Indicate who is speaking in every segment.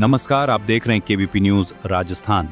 Speaker 1: नमस्कार, आप देख रहे हैं केबीपी न्यूज राजस्थान।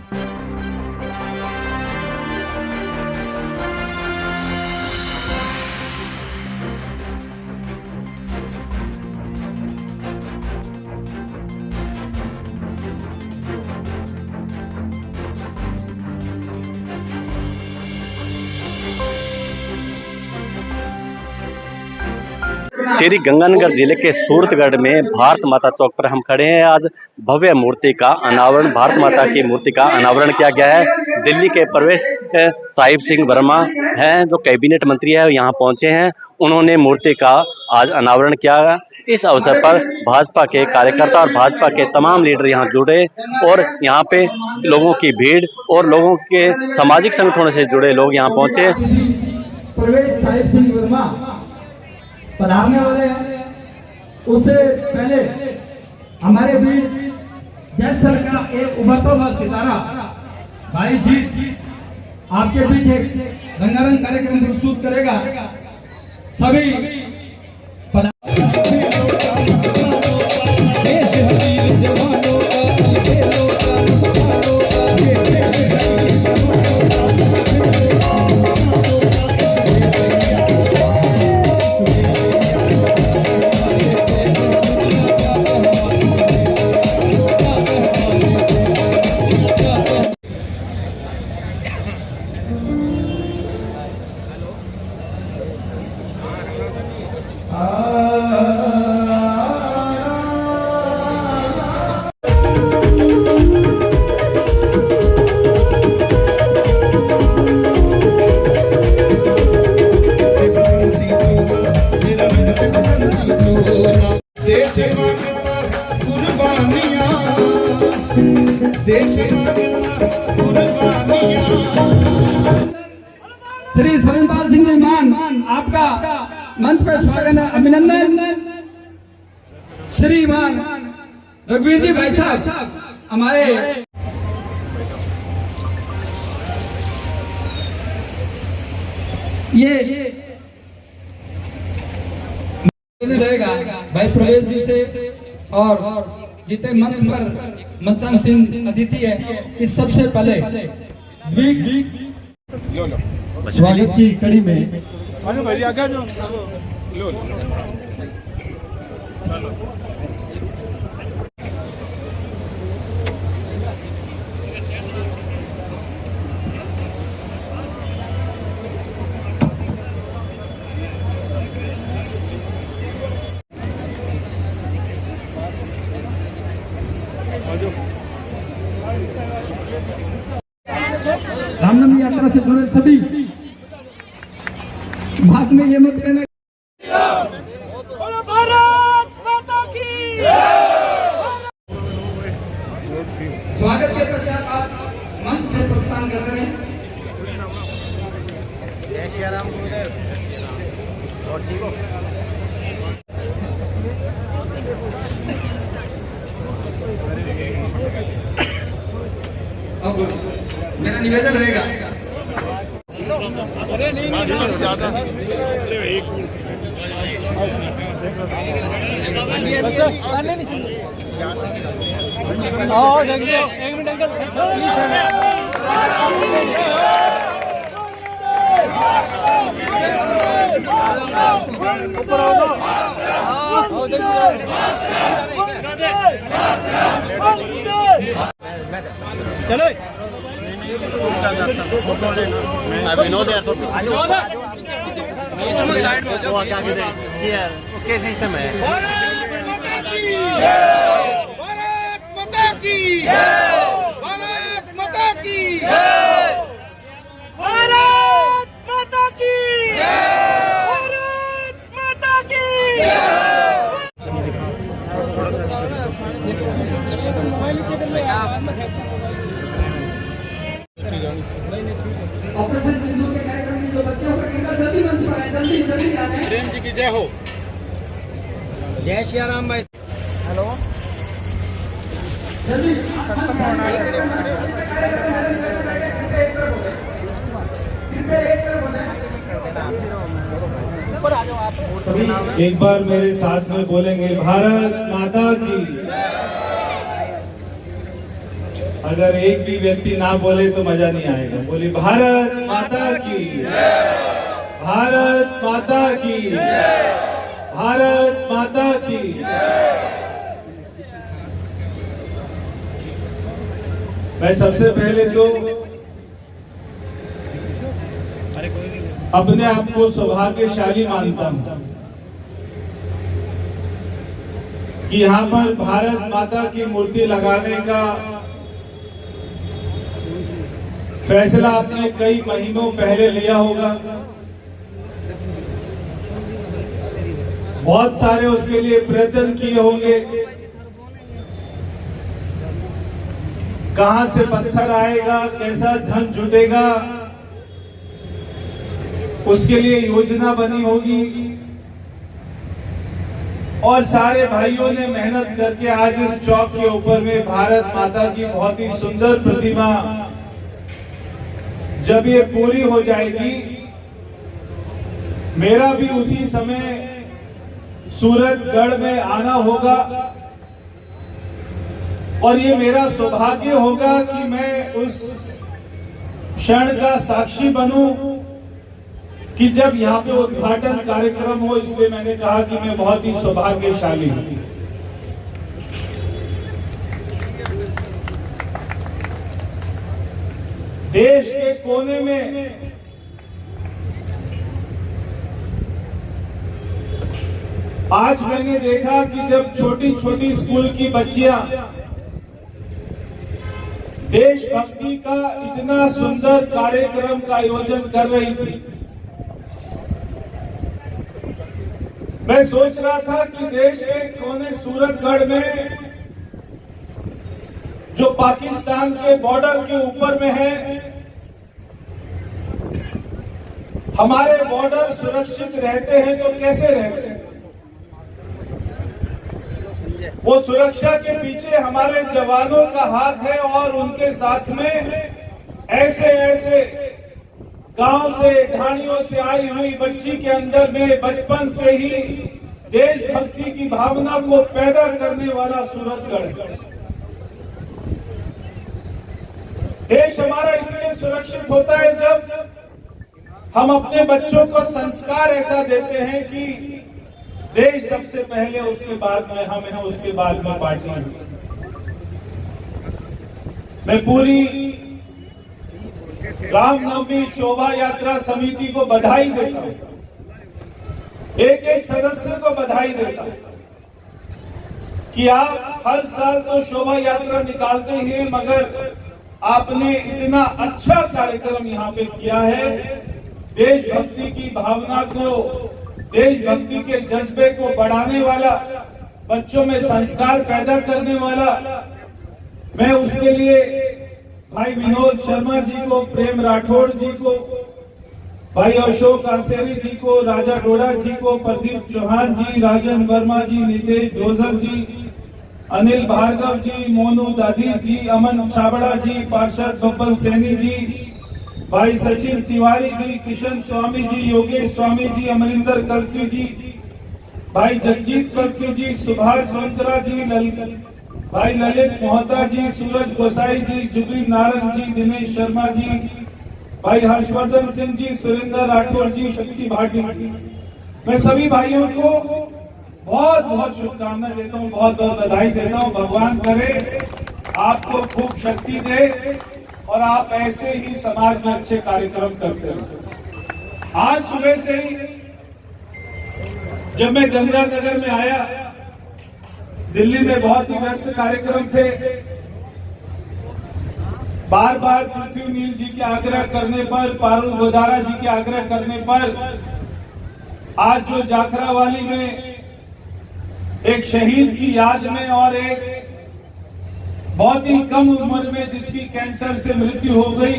Speaker 2: श्री गंगानगर जिले के सूरतगढ़ में भारत माता चौक पर हम खड़े हैं। आज भव्य मूर्ति का अनावरण, भारत माता की मूर्ति का अनावरण किया गया है। दिल्ली के प्रवेश साहिब सिंह वर्मा हैं, जो कैबिनेट मंत्री है, यहाँ पहुंचे हैं। उन्होंने मूर्ति का आज अनावरण किया। इस अवसर पर भाजपा के कार्यकर्ता और भाजपा के तमाम लीडर यहाँ जुड़े और यहाँ पे लोगों की भीड़ और लोगों के सामाजिक संगठनों से जुड़े लोग यहाँ पहुंचे।
Speaker 3: प्रवेश साहिब सिंह वर्मा पधारने वाले हैं। उससे पहले हमारे बीच जैसर का एक उभरता हुआ सितारा भाई जी आपके बीच एक रंगारंग कार्यक्रम प्रस्तुत करेगा। सभी श्री सरनपाल सिंह जी मान, आपका मंच पर स्वागत है, अभिनंदन। श्रीमान रघुवीर जी भाई साहब हमारे ये रहेगा भाई प्रवेश जी से, और जितने मंच पर मंचान सिंह अतिथि है, इस सबसे पहले स्वागत की कड़ी में रामनवमी यात्रा से जुड़े सभी भाग में ये मत कहना भारत माता की। स्वागत के पश्चात आप मंच से प्रस्थान करते हैं।
Speaker 4: जय श्री राम गुरुदेव। और ठीक हो?
Speaker 3: अब मेरा निवेदन रहेगा,
Speaker 4: अरे नहीं ज्यादा एक मिनट चलो विनोद यार, तो साइड में जो क्या क्या सिस्टम है। भारत माता की जय, भारत माता की जय, भारत माता की जय, भारत माता की जय, भारत माता की जय।
Speaker 3: ऑपरेशन सिंदूर के कार्यक्रम में जो बच्चे होकर इनका जल्दी मंच पर आए, जल्दी जल्दी जाने।
Speaker 4: प्रेम जी की जय हो। जय श्री राम भाई। हेलो
Speaker 3: जल्दी
Speaker 5: एक बार मेरे साथ में बोलेंगे, भारत माता की। अगर एक भी व्यक्ति ना बोले तो मजा नहीं आएगा। बोली भारत माता की, भारत माता की, भारत माता की। मैं सबसे पहले तो अपने आप को सौभाग्यशाली मानता हूं कि यहाँ पर भारत माता की मूर्ति लगाने का फैसला आपने कई महीनों पहले लिया होगा। बहुत सारे उसके लिए प्रयत्न किए होंगे। कहां से पत्थर आएगा, कैसा धन जुटेगा, उसके लिए योजना बनी होगी और सारे भाइयों ने मेहनत करके आज इस चौक के ऊपर में भारत माता की बहुत ही सुंदर प्रतिमा जब ये पूरी हो जाएगी, मेरा भी उसी समय सूरतगढ़ में आना होगा और ये मेरा सौभाग्य होगा कि मैं उस क्षण का साक्षी बनूं कि जब यहाँ पे उद्घाटन कार्यक्रम हो। इसलिए मैंने कहा कि मैं बहुत ही सौभाग्यशाली हूं। देश के कोने में आज मैंने देखा कि जब छोटी छोटी स्कूल की बच्चियां देशभक्ति का इतना सुंदर कार्यक्रम का आयोजन कर रही थी, मैं सोच रहा था कि देश के कोने सूरतगढ़ में जो पाकिस्तान के बॉर्डर के ऊपर में है, हमारे बॉर्डर सुरक्षित रहते हैं तो कैसे रहते हैं? वो सुरक्षा के पीछे हमारे जवानों का हाथ है और उनके साथ में ऐसे ऐसे गांव से ढाणियों से आई हुई बच्ची के अंदर में बचपन से ही देशभक्ति की भावना को पैदा करने वाला सूरतगढ़। देश हमारा इसलिए सुरक्षित होता है जब हम अपने बच्चों को संस्कार ऐसा देते हैं कि देश सबसे पहले, उसके बाद में हम हैं, उसके बाद में पार्टी है। मैं पूरी रामनवमी शोभा यात्रा समिति को बधाई देता हूं, एक एक सदस्य को बधाई देता हूं कि आप हर साल तो शोभा यात्रा निकालते हैं, मगर आपने इतना अच्छा कार्यक्रम यहाँ पे किया है। देशभक्ति की भावना को, देशभक्ति के जज्बे को बढ़ाने वाला, बच्चों में संस्कार पैदा करने वाला, मैं उसके लिए भाई विनोद शर्मा जी को, प्रेम राठौड़ जी को, भाई अशोक आसेरी जी को, राजा डोडा जी को, प्रदीप चौहान जी, राजन वर्मा जी, नितेश डोजर जी, अनिल भार्गव जी, मोनू दादी जी, अमन छाबड़ा जी, पार्षद बब्बन सैनी जी, भाई सचिन तिवारी जी, किशन स्वामी जी, योगेश स्वामी जी, अमरिंदर कलसी जी, भाई जगजीत कलसी जी, सुभाष सोनकरा जी, भाई ललित मोहता जी, सूरज गोसाई जी, जुबली नारंग जी, दिनेश शर्मा जी, भाई हर्षवर्धन सिंह जी, सुरेंद्र राठौर जी, शक्ति भाटी जी। मैं सभी भाइयों को बहुत बहुत शुभकामनाएं देता हूँ, बहुत बहुत बधाई देता हूँ। भगवान करे आपको खूब शक्ति दे और आप ऐसे ही समाज में अच्छे कार्यक्रम करते रहो। आज सुबह से ही जब मैं गंगानगर में आया, दिल्ली में बहुत ही व्यस्त कार्यक्रम थे, बार बार पृथ्वी नील जी के आग्रह करने पर, पारुल गोदारा जी के आग्रह करने पर आज जो जाखरावाली में एक शहीद की याद में और एक बहुत ही कम उम्र में जिसकी कैंसर से मृत्यु हो गई,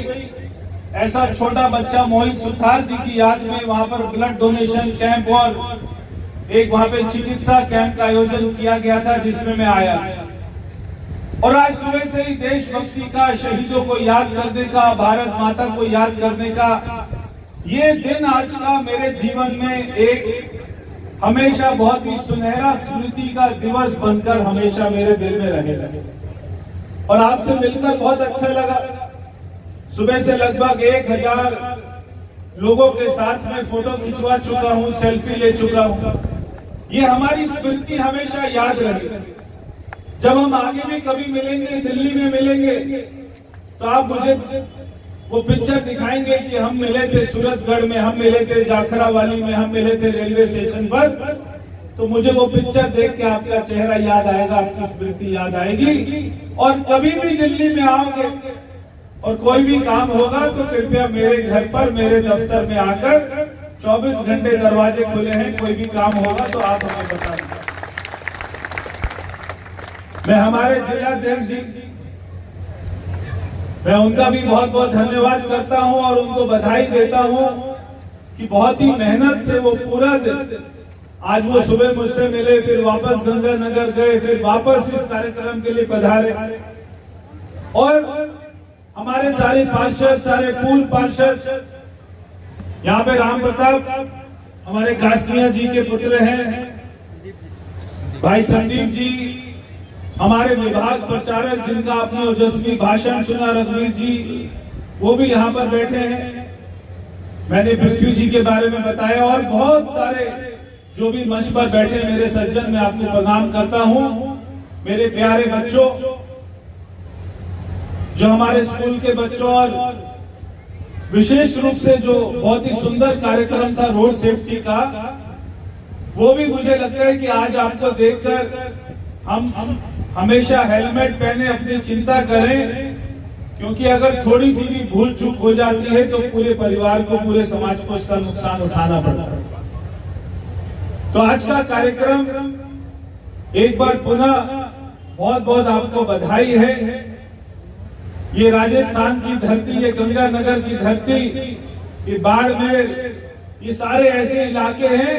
Speaker 5: ऐसा छोटा बच्चा मोहित सुथार जी की याद में वहां पर ब्लड डोनेशन कैंप और एक वहां पे चिकित्सा कैंप का आयोजन किया गया था, जिसमें मैं आया। और आज सुबह से ही देशभक्ति का, शहीदों को याद करने का, भारत माता को याद करने का ये दिन आज का मेरे जीवन में एक हमेशा बहुत ही सुनहरा स्मृति का दिवस बनकर हमेशा मेरे दिल में रहेगा। और आपसे मिलकर बहुत अच्छा लगा। सुबह से लगभग 1000 लोगों के साथ में फोटो खिंचवा चुका हूं, सेल्फी ले चुका हूं। ये हमारी स्मृति हमेशा याद रहेगी। जब हम आगे भी कभी मिलेंगे, दिल्ली में मिलेंगे, तो आप मुझे वो पिक्चर दिखाएंगे कि हम मिले थे सूरजगढ़ में, हम मिले थे जाखरावाली में, हम मिले थे रेलवे स्टेशन पर। तो मुझे वो पिक्चर देख के आपका चेहरा याद आएगा, आपकी स्मृति याद आएगी। और कभी भी दिल्ली में आओगे और कोई भी काम होगा तो कृपया मेरे घर पर, मेरे दफ्तर में आकर 24 घंटे दरवाजे खुले हैं। कोई भी काम होगा तो आप हमें बता दें। मैं हमारे जिलाध्यक्ष जी, मैं उनका भी बहुत बहुत धन्यवाद करता हूं और उनको बधाई देता हूं कि बहुत ही मेहनत से वो पूरा दिन, आज वो सुबह मुझसे मिले, फिर वापस गंगानगर गए, फिर वापस इस कार्यक्रम के लिए पधारे। और हमारे सारे पार्षद, सारे पूर्व पार्षद, यहाँ पे राम प्रताप हमारे कासनिया जी के पुत्र हैं, भाई संदीप जी, हमारे विभाग प्रचारक जिनका आपने ओजस्वी भाषण सुना, रघुवीर जी, वो भी यहाँ पर बैठे हैं। मैंने पृथ्वी जी के बारे में बताया और बहुत सारे जो भी मंच पर बैठे मेरे सज्जन, मैं आपको प्रणाम करता हूँ। मेरे प्यारे बच्चों, जो हमारे स्कूल के बच्चों, और विशेष रूप से जो बहुत ही सुंदर कार्यक्रम था रोड सेफ्टी का, वो भी मुझे लगता है कि आज आपको देखकर हम हमेशा हेलमेट पहने अपनी चिंता करें, क्योंकि अगर थोड़ी सी भी भूल चूक हो जाती है तो पूरे परिवार को, पूरे समाज को इसका नुकसान उठाना पड़ता है। तो आज का कार्यक्रम एक बार पुनः बहुत बहुत आपको बधाई है। ये राजस्थान की धरती, ये गंगानगर की धरती, ये बाड़मेर, ये सारे ऐसे इलाके हैं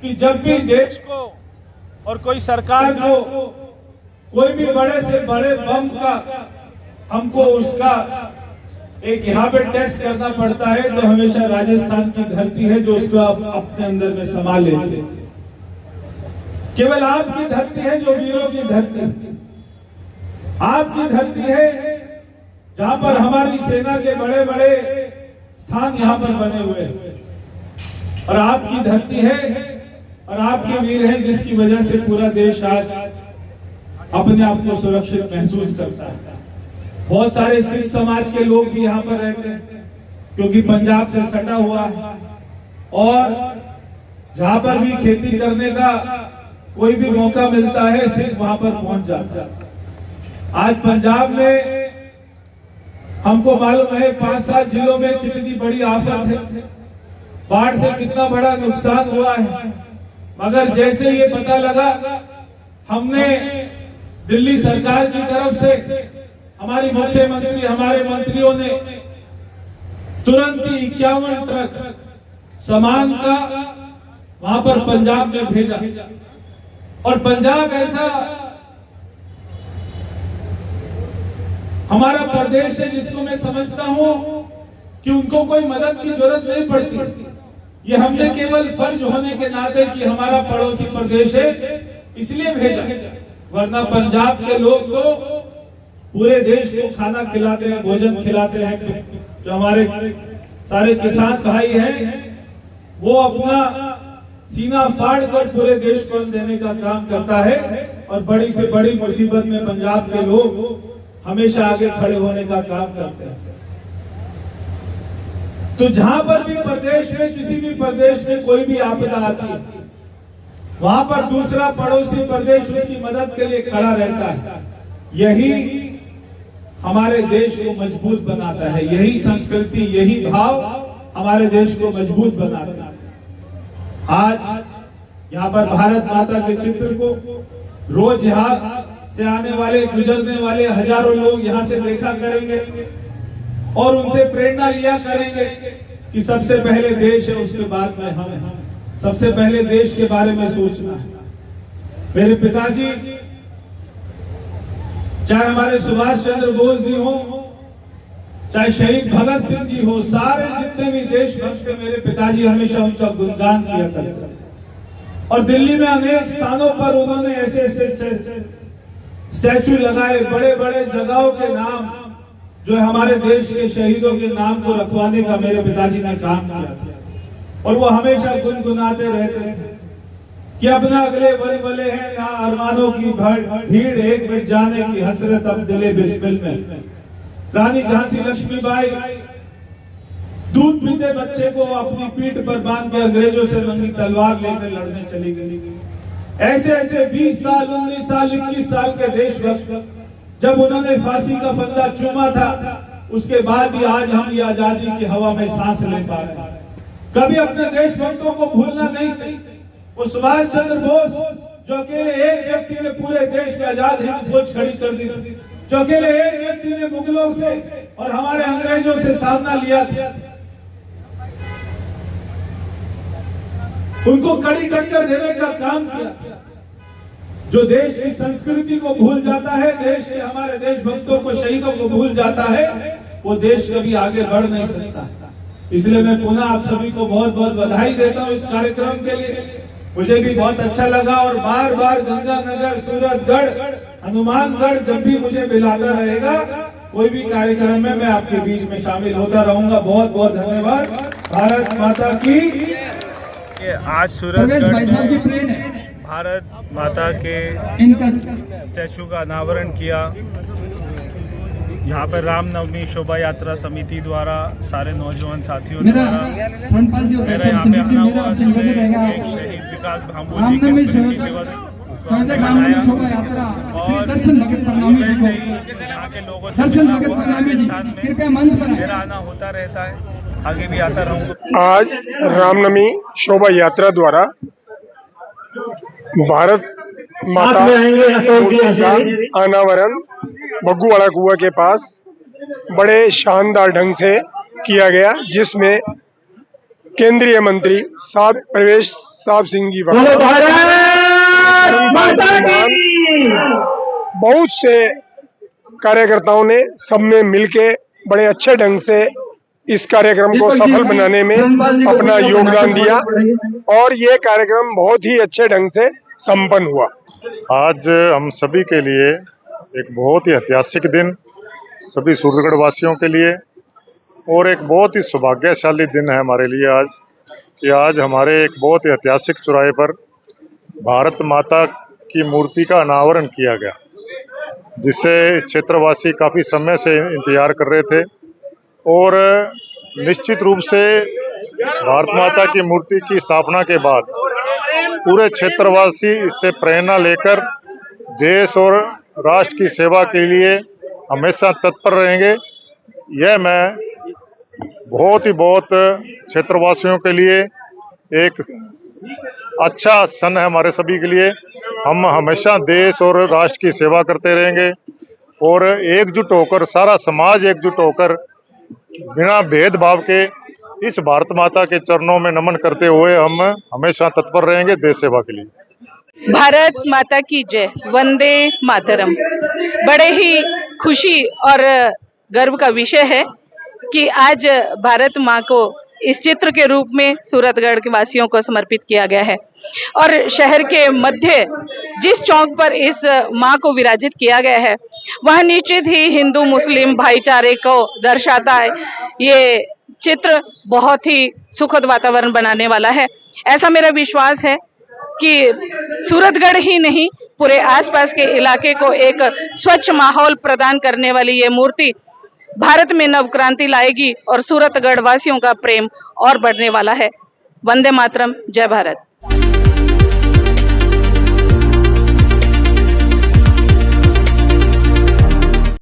Speaker 5: कि जब भी देश को और कोई सरकार को कोई भी बड़े से बड़े बम का हमको उसका एक यहाँ पे टेस्ट करना पड़ता है, तो हमेशा राजस्थान की धरती है जो उसको आप अपने अंदर में संभाल लेते हैं। केवल आपकी धरती है जो वीरों की धरती, आपकी धरती है जहां पर हमारी सेना के बड़े बड़े स्थान यहाँ पर बने हुए हैं, और आपकी धरती है और आपके वीर हैं जिसकी वजह से पूरा देश आज अपने आप को सुरक्षित महसूस करता है। बहुत सारे सिख समाज के लोग भी यहाँ पर रहते हैं क्योंकि पंजाब से सटा हुआ है, और जहां पर भी खेती करने का कोई भी मौका मिलता है सिख वहां पर पहुंच जाता है। आज पंजाब में हमको मालूम है 5-7 जिलों में कितनी बड़ी आफत है, बाढ़ से कितना बड़ा नुकसान हुआ है, मगर जैसे ये पता लगा, हमने दिल्ली सरकार की तरफ से, हमारी मुख्यमंत्री, हमारे मंत्रियों ने तुरंत ही 51 ट्रक सामान का वहां पर पंजाब में भेजा। और पंजाब ऐसा हमारा प्रदेश है जिसको मैं समझता हूं कि उनको कोई मदद की जरूरत नहीं पड़ती। ये हमने केवल फर्ज होने के नाते कि हमारा पड़ोसी प्रदेश है इसलिए भेजा, वरना पंजाब के लोग तो पूरे देश को खाना खिलाते हैं, भोजन खिलाते हैं। जो हमारे सारे किसान भाई हैं वो अपना सीना फाड़ कर पूरे देश को देने का काम करता है, और बड़ी से बड़ी मुसीबत में पंजाब के लोग हमेशा आगे खड़े होने का काम करते हैं। तो जहां पर भी प्रदेश में, किसी भी प्रदेश में कोई भी आपदा आती है, वहां पर दूसरा पड़ोसी प्रदेश उसकी मदद के लिए खड़ा रहता है। यही हमारे देश को मजबूत बनाता है, यही संस्कृति, यही भाव हमारे देश को मजबूत बनाता है। आज यहाँ पर भारत माता के चित्र को रोज यहाँ से आने वाले, गुजरने वाले हजारों लोग यहाँ से देखा करेंगे और उनसे प्रेरणा लिया करेंगे कि सबसे पहले देश है, उसके बाद में हम हैं। सबसे पहले देश के बारे में सोचना है। मेरे पिताजी, चाहे हमारे सुभाष चंद्र बोस जी हो, चाहे शहीद भगत सिंह जी हो, सारे जितने भी देशभक्त थे, मेरे पिताजी हमेशा उनका गुणगान किया करते। और दिल्ली में अनेक स्थानों पर उन्होंने ऐसे ऐसे स्टैचू लगाए, बड़े बड़े जगहों के नाम जो हमारे देश के शहीदों के नाम को रखवाने का मेरे पिताजी ने काम किया। और वो हमेशा गुनगुनाते रहते थे कि अपना अगले बले हैं ना अरमानों की भीड़, एक मिनट जाने की हसरत अब दिले बिस्मिल में। रानी झांसी लक्ष्मीबाई दूध पीते बच्चे को अपनी पीठ पर बांध के अंग्रेजों से नंगी तलवार लेकर लड़ने चली गई। ऐसे ऐसे 20 साल, 19 साल, 21 साल के देशभक्त जब उन्होंने फांसी का फंदा चूमा था, उसके बाद ही आज हम ये आजादी की हवा में सांस ले पा रहे हैं। कभी अपने देशभक्तों को भूलना नहीं चाहिए। वो सुभाष चंद्र बोस जो अकेले एक व्यक्ति ने पूरे देश में आजाद हिंद फौज खड़ी कर दी थी, जो अकेले एक व्यक्ति ने मुगलों से और हमारे अंग्रेजों से सामना लिया था, उनको कड़ी टक्कर देने का काम किया। जो देश की संस्कृति को भूल जाता है, देश के हमारे देशभक्तों को, शहीदों को भूल जाता है, वो देश कभी आगे बढ़ नहीं सकता। इसलिए मैं पुनः आप सभी को बहुत बहुत बधाई देता हूं इस कार्यक्रम के लिए। मुझे भी बहुत अच्छा लगा और बार बार गंगानगर, सूरतगढ़, हनुमानगढ़ जब भी मुझे बुलाता रहेगा कोई भी कार्यक्रम में मैं आपके बीच में शामिल होता रहूंगा। बहुत बहुत धन्यवाद। भारत माता की। आज सूरतगढ़ में भारत माता के स्टैचू का अनावरण किया। यहाँ पर रामनवमी शोभा यात्रा समिति द्वारा सारे नौजवान साथियों द्वारा मेरा यहाँ पे आना हुआ। सुबह एक शहीद विकास भांबू जी के स्मृति दिवस मनाया और वैसे ही यहाँ के लोगों से राजस्थान में मेरा आना होता रहता है, आगे भी आता रहूँगा।
Speaker 6: आज रामनवमी शोभा यात्रा द्वारा भारत माता मूर्ति का अनावरण बग्गूवाड़ा कुआं के पास बड़े शानदार ढंग से किया गया, जिसमें केंद्रीय मंत्री प्रवेश साहब सिंह जी बहुत से कार्यकर्ताओं ने सबने मिलके बड़े अच्छे ढंग से इस कार्यक्रम को सफल बनाने में अपना योगदान दिया और ये कार्यक्रम बहुत ही अच्छे ढंग से संपन्न हुआ।
Speaker 7: आज हम सभी के लिए एक बहुत ही ऐतिहासिक दिन, सभी सूरतगढ़ वासियों के लिए, और एक बहुत ही सौभाग्यशाली दिन है हमारे लिए आज कि आज हमारे एक बहुत ही ऐतिहासिक चौराहे पर भारत माता की मूर्ति का अनावरण किया गया, जिसे क्षेत्रवासी काफ़ी समय से इंतजार कर रहे थे। और निश्चित रूप से भारत माता की मूर्ति की स्थापना के बाद पूरे क्षेत्रवासी इससे प्रेरणा लेकर देश और राष्ट्र की सेवा के लिए हमेशा तत्पर रहेंगे। यह मैं बहुत क्षेत्रवासियों के लिए एक अच्छा क्षण है हमारे सभी के लिए। हम हमेशा देश और राष्ट्र की सेवा करते रहेंगे और एकजुट होकर, सारा समाज एकजुट होकर, बिना भेदभाव के इस भारत माता के चरणों में नमन करते हुए हम हमेशा तत्पर रहेंगे देश सेवा के लिए।
Speaker 8: भारत माता की जय, वंदे मातरम। बड़े ही खुशी और गर्व का विषय है कि आज भारत माँ को इस चित्र के रूप में सूरतगढ़ के वासियों को समर्पित किया गया है और शहर के मध्य जिस चौक पर इस माँ को विराजित किया गया है वह निश्चित ही हिंदू मुस्लिम भाईचारे को दर्शाता है। ये चित्र बहुत ही सुखद वातावरण बनाने वाला है। ऐसा मेरा विश्वास है कि सूरतगढ़ ही नहीं, पूरे आसपास के इलाके को एक स्वच्छ माहौल प्रदान करने वाली ये मूर्ति भारत में नवक्रांति लाएगी और सूरतगढ़ वासियों का प्रेम और बढ़ने वाला है। वंदे मातरम, जय भारत।